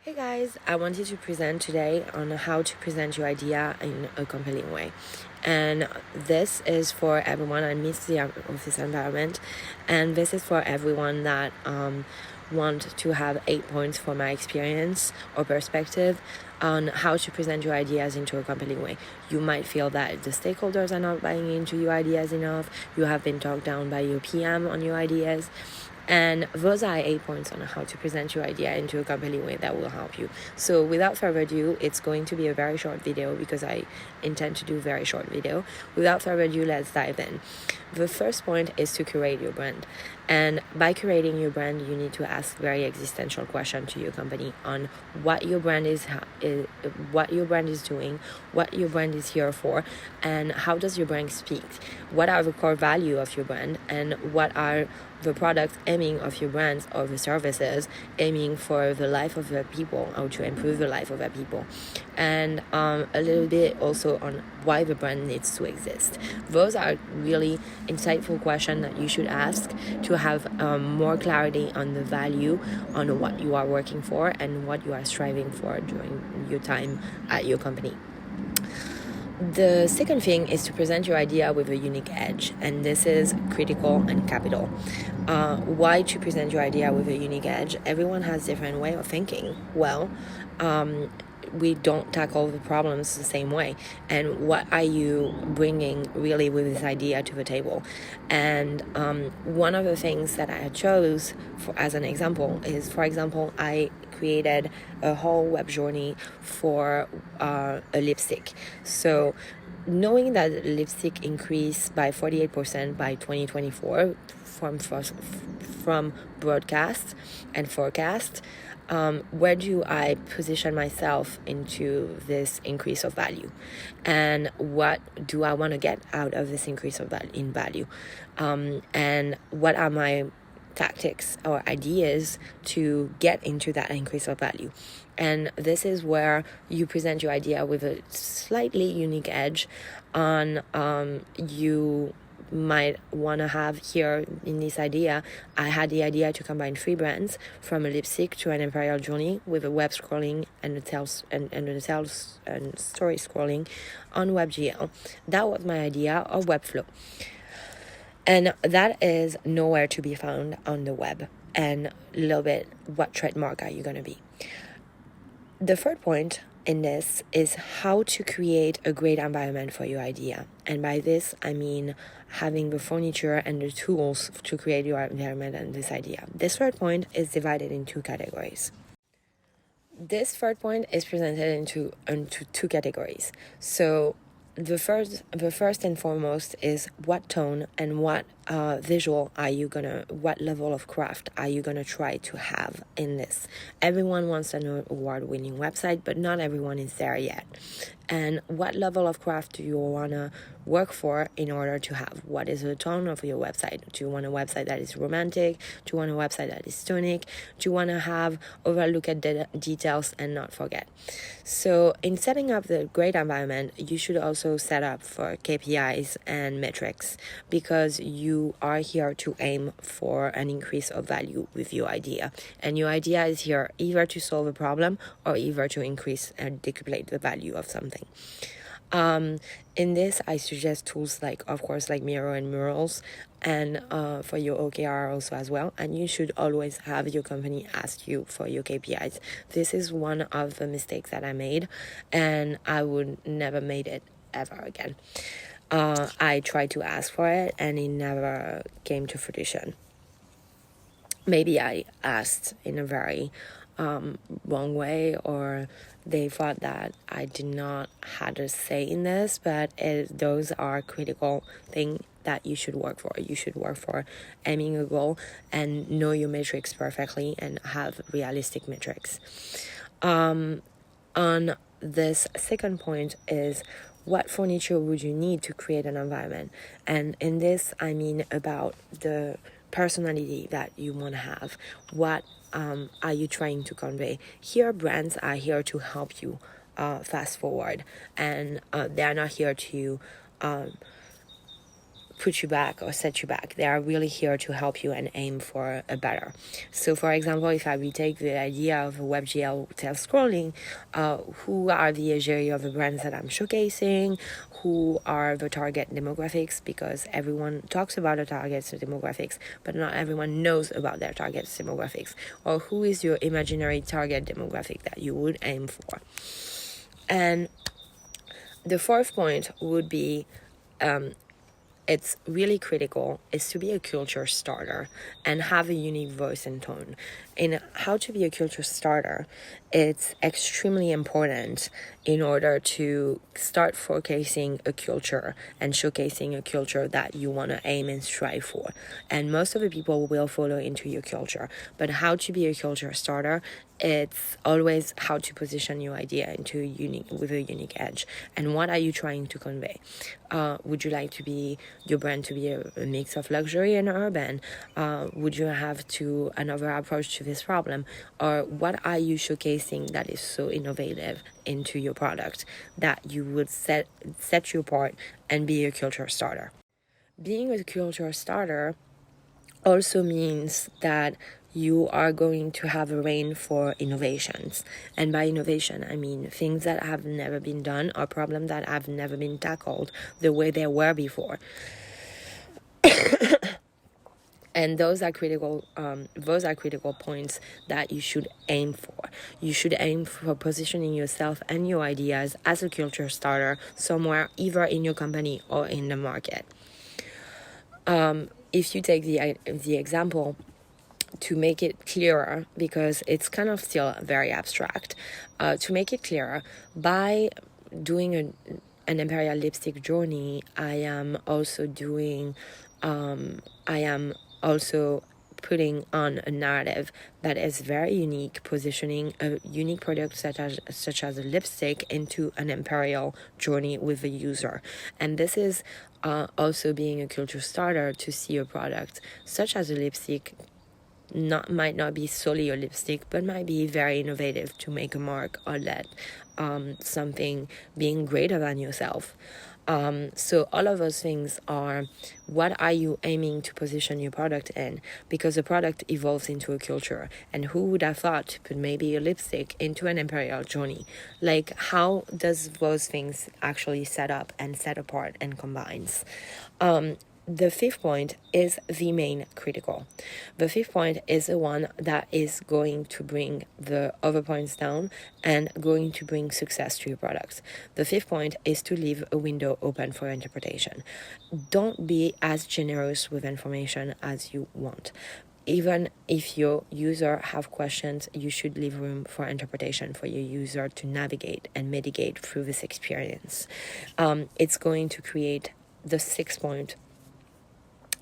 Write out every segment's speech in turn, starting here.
Hey guys, I wanted to present today on how to present your idea in a compelling way. And this is for everyone that meets the office environment, and this is for everyone that want to have 8 points for my experience or perspective on how to present your ideas into a compelling way. You might feel that the stakeholders are not buying into your ideas enough, you have been talked down by your PM on your ideas. And those are 8 points on how to present your idea into a compelling way that will help you. So without further ado, it's going to be a very short video because I intend to do very short video. Without further ado, let's dive in. The first point is to curate your brand. And by curating your brand, you need to ask very existential questions to your company on what your brand is doing, what your brand is here for, and how does your brand speak. What are the core value of your brand, and what are the products aiming of your brands or the services aiming for the life of the people or to improve the life of the people, and a little bit also on why the brand needs to exist. Those are really insightful questions that you should ask to have more clarity on the value on what you are working for and what you are striving for during your time at your company. The second thing is to present your idea with a unique edge, and this is critical and capital. Why to present your idea with a unique edge? Everyone has different way of thinking. We don't tackle the problems the same way. And what are you bringing really with this idea to the table? And one of the things that I chose as an example is, for example, I created a whole web journey for a lipstick. So knowing that lipstick increased by 48% by 2024 from broadcast and forecast, where do I position myself into this increase of value, and what do I want to get out of this increase of value, and what are my tactics or ideas to get into that increase of value. And this is where you present your idea with a slightly unique edge on you might want to have here in this idea. I had the idea to combine 3 brands, from a lipstick to an imperial journey with a web scrolling and the sales and story scrolling on WebGL. That was my idea of Webflow. And that is nowhere to be found on the web. And a little bit, what trademark are you going to be? The third point in this is how to create a great environment for your idea. And by this, I mean having the furniture and the tools to create your environment and this idea. This third point is divided in 2 categories. This third point is presented into 2 categories. So the first and foremost is what tone and what visual what level of craft are you gonna try to have in this. Everyone wants an award-winning website, but not everyone is there yet. And what level of craft do you wanna work for in order to have? What is the tone of your website? Do you want a website that is romantic? Do you want a website that is tonic? Do you want to have overlook at the details and not forget? So in setting up the great environment, you should also set up for KPIs and metrics, because you are here to aim for an increase of value with your idea. And your idea is here either to solve a problem or either to increase and decuplate the value of something. In this, I suggest tools like Miro and Murals, and for your OKR also as well. And you should always have your company ask you for your KPIs. This is one of the mistakes that I made, and I would never made it ever again. I tried to ask for it, and it never came to fruition. Maybe I asked in a very wrong way, or they thought that I did not have a say in this, but those are critical things that you should work for. You should work for aiming a goal and know your metrics perfectly and have realistic metrics. On this second point is, what furniture would you need to create an environment? And in this, I mean about the personality that you want to have. What are you trying to convey? Here, brands are here to help you fast forward, and they are not here to put you back or set you back. They are really here to help you and aim for a better. So for example, if I retake the idea of WebGL self-scrolling, who are the area of the brands that I'm showcasing, who are the target demographics, because everyone talks about the target demographics, but not everyone knows about their target demographics, or who is your imaginary target demographic that you would aim for. And the fourth point would be, it's really critical, is to be a culture starter and have a unique voice and tone. In how to be a culture starter, it's extremely important in order to start forecasting a culture and showcasing a culture that you want to aim and strive for. And most of the people will follow into your culture. But how to be a culture starter, it's always how to position your idea into with a unique edge. And what are you trying to convey? Would you like to be your brand to be a mix of luxury and urban? Would you have another approach to this problem? Or what are you showcasing that is so innovative into your product that you would set you apart and be a culture starter? Being a culture starter also means that you are going to have a reign for innovations. And by innovation, I mean things that have never been done or problems that have never been tackled the way they were before. And those are critical points that you should aim for. You should aim for positioning yourself and your ideas as a culture starter somewhere, either in your company or in the market. If you take the example, to make it clearer, because it's kind of still very abstract, to make it clearer, by doing an Imperial lipstick journey, I am also putting on a narrative that is very unique, positioning a unique product such as a lipstick into an Imperial journey with the user. And this is also being a culture starter, to see a product such as a lipstick might not be solely a lipstick, but might be very innovative to make a mark or let something being greater than yourself. So all of those things are, what are you aiming to position your product in? Because the product evolves into a culture, and who would have thought to put maybe a lipstick into an Imperial journey? Like, how does those things actually set up and set apart and combines? The fifth point is the main critical. The fifth point is the one that is going to bring the other points down and going to bring success to your products. The fifth point is to leave a window open for interpretation. Don't be as generous with information as you want. Even if your user have questions, you should leave room for interpretation for your user to navigate and mitigate through this experience. It's going to create the sixth point.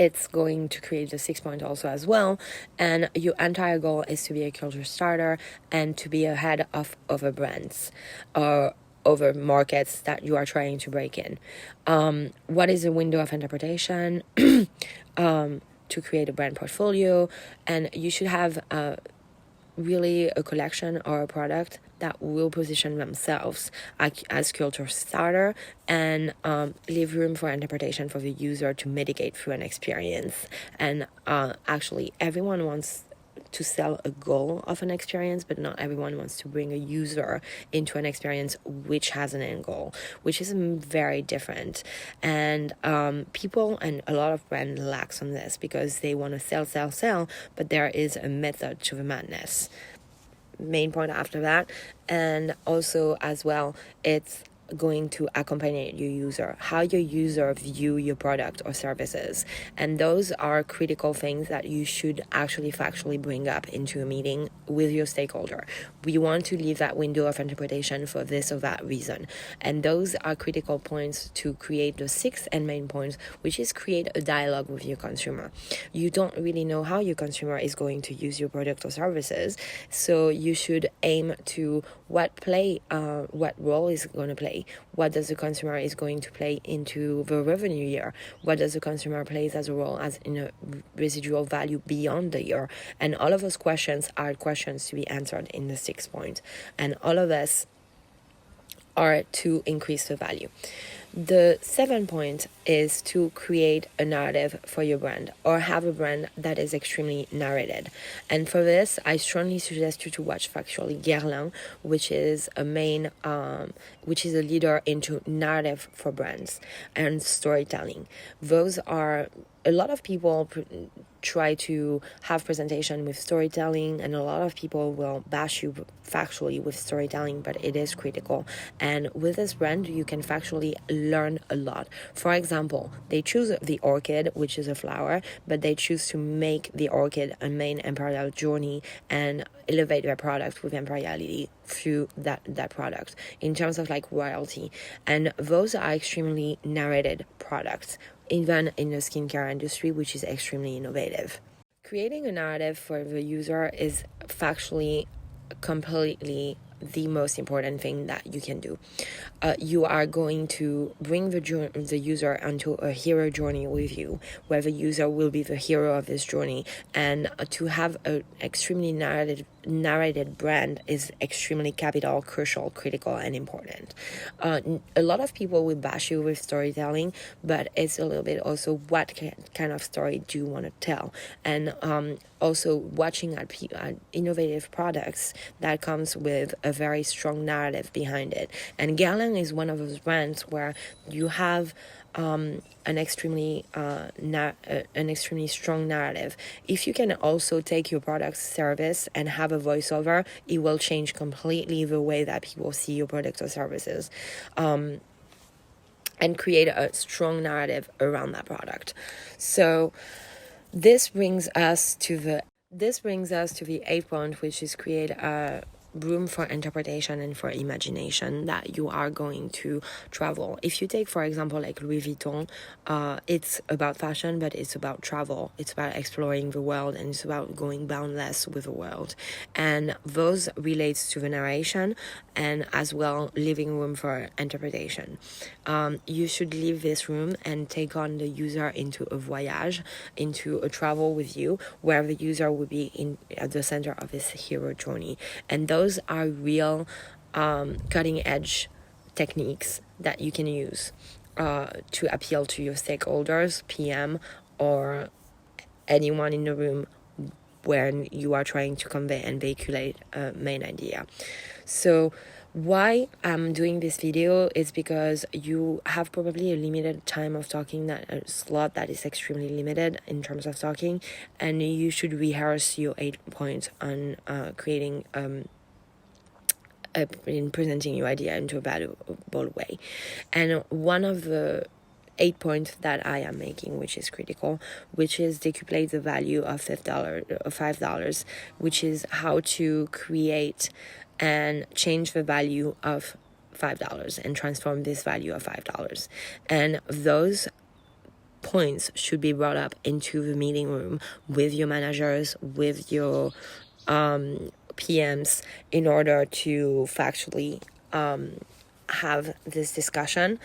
It's going to create the 6 point also as well. And your entire goal is to be a culture starter and to be ahead of other brands or other markets that you are trying to break in. What is the window of interpretation? To create a brand portfolio. And you should have really a collection or a product that will position themselves as culture starter and leave room for interpretation for the user to mitigate through an experience. And actually, everyone wants to sell a goal of an experience, but not everyone wants to bring a user into an experience which has an end goal, which is very different. And people and a lot of brands lacks on this because they want to sell, but there is a method to the madness. Main point after that. And also as well, it's going to accompany your user, how your user view your product or services. And those are critical things that you should actually factually bring up into a meeting with your stakeholder. We want to leave that window of interpretation for this or that reason. And those are critical points to create the sixth and main point, which is create a dialogue with your consumer. You don't really know how your consumer is going to use your product or services, so you should aim to what role is going to play. What does the consumer is going to play into the revenue year? What does the consumer plays as a role as in a residual value beyond the year? And all of those questions are questions to be answered in the 6 point. And all of this are to increase the value. The seventh point is to create a narrative for your brand or have a brand that is extremely narrated. And for this, I strongly suggest you to watch factually Guerlain, which is a leader into narrative for brands and storytelling. Those are a lot of people try to have presentation with storytelling, and a lot of people will bash you factually with storytelling, but it is critical. And with this brand, you can factually learn a lot. For example, they choose the orchid, which is a flower, but they choose to make the orchid a main imperial journey and elevate their product with imperiality through that product in terms of like royalty. And those are extremely narrated products, even in the skincare industry, which is extremely innovative. Creating a narrative for the user is factually completely the most important thing that you can do. You are going to bring the user onto a hero journey with you, where the user will be the hero of this journey. And to have an extremely narrated brand is extremely capital, crucial, critical, and important. A lot of people will bash you with storytelling, but it's a little bit also what kind of story do you want to tell, and also watching at innovative products that comes with a very strong narrative behind it. And Guerlain is one of those brands where you have an extremely strong narrative. If you can also take your product's service and have a voiceover, it will change completely the way that people see your product or services. And create a strong narrative around that product. So this brings us to the eighth point, which is create a room for interpretation and for imagination that you are going to travel. If you take, for example, like Louis Vuitton, it's about fashion, but it's about travel. It's about exploring the world, and it's about going boundless with the world. And those relates to the narration and as well leaving room for interpretation. You should leave this room and take on the user into a voyage, into a travel with you, where the user will be at the center of this hero journey. And those are real cutting edge techniques that you can use to appeal to your stakeholders, PM, or anyone in the room when you are trying to convey and vehiculate a main idea. So why I'm doing this video is because you have probably a limited time of talking, that a slot that is extremely limited in terms of talking, and you should rehearse your 8 points on creating in presenting your idea into a valuable way. And one of the 8 points that I am making, which is critical, which is decuplate the value of $5, which is how to create and change the value of $5 and transform this value of $5. And those points should be brought up into the meeting room with your managers, with your PMs, in order to factually have this discussion,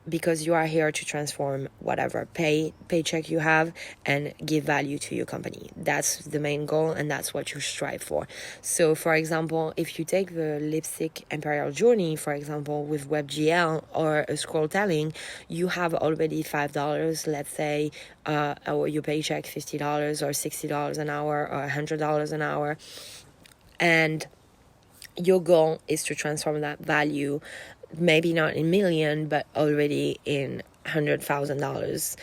because you are here to transform whatever paycheck you have and give value to your company. That's the main goal, and that's what you strive for. So for example, if you take the lipstick imperial journey, for example, with WebGL or a scroll telling, you have already $5, let's say, or your paycheck $50 or $60 an hour or $100 an hour, and your goal is to transform that value, maybe not in million, but already in $100,000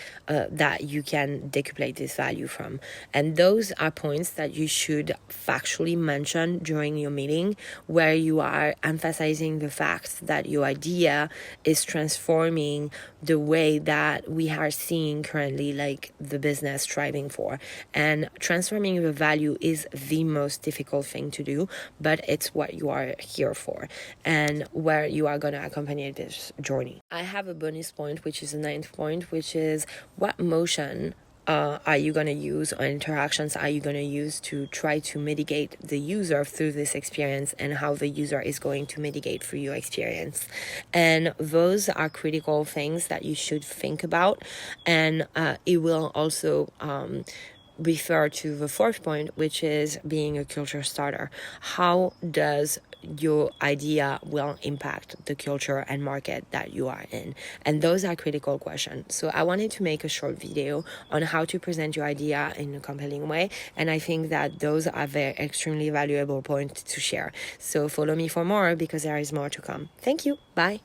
that you can decuplate this value from. And those are points that you should factually mention during your meeting, where you are emphasizing the fact that your idea is transforming the way that we are seeing currently, like the business striving for. And transforming the value is the most difficult thing to do, but it's what you are here for and where you are going to accompany this journey. I have a bonus point, which is the 9th point, which is what motion are you going to use, or interactions are you going to use to try to mitigate the user through this experience, and how the user is going to mitigate through your experience. And those are critical things that you should think about, and it will also refer to the fourth point, which is being a culture starter. How does your idea will impact the culture and market that you are in? And those are critical questions. So I wanted to make a short video on how to present your idea in a compelling way, and I think that those are very extremely valuable points to share. So follow me for more, because there is more to come. Thank you. Bye.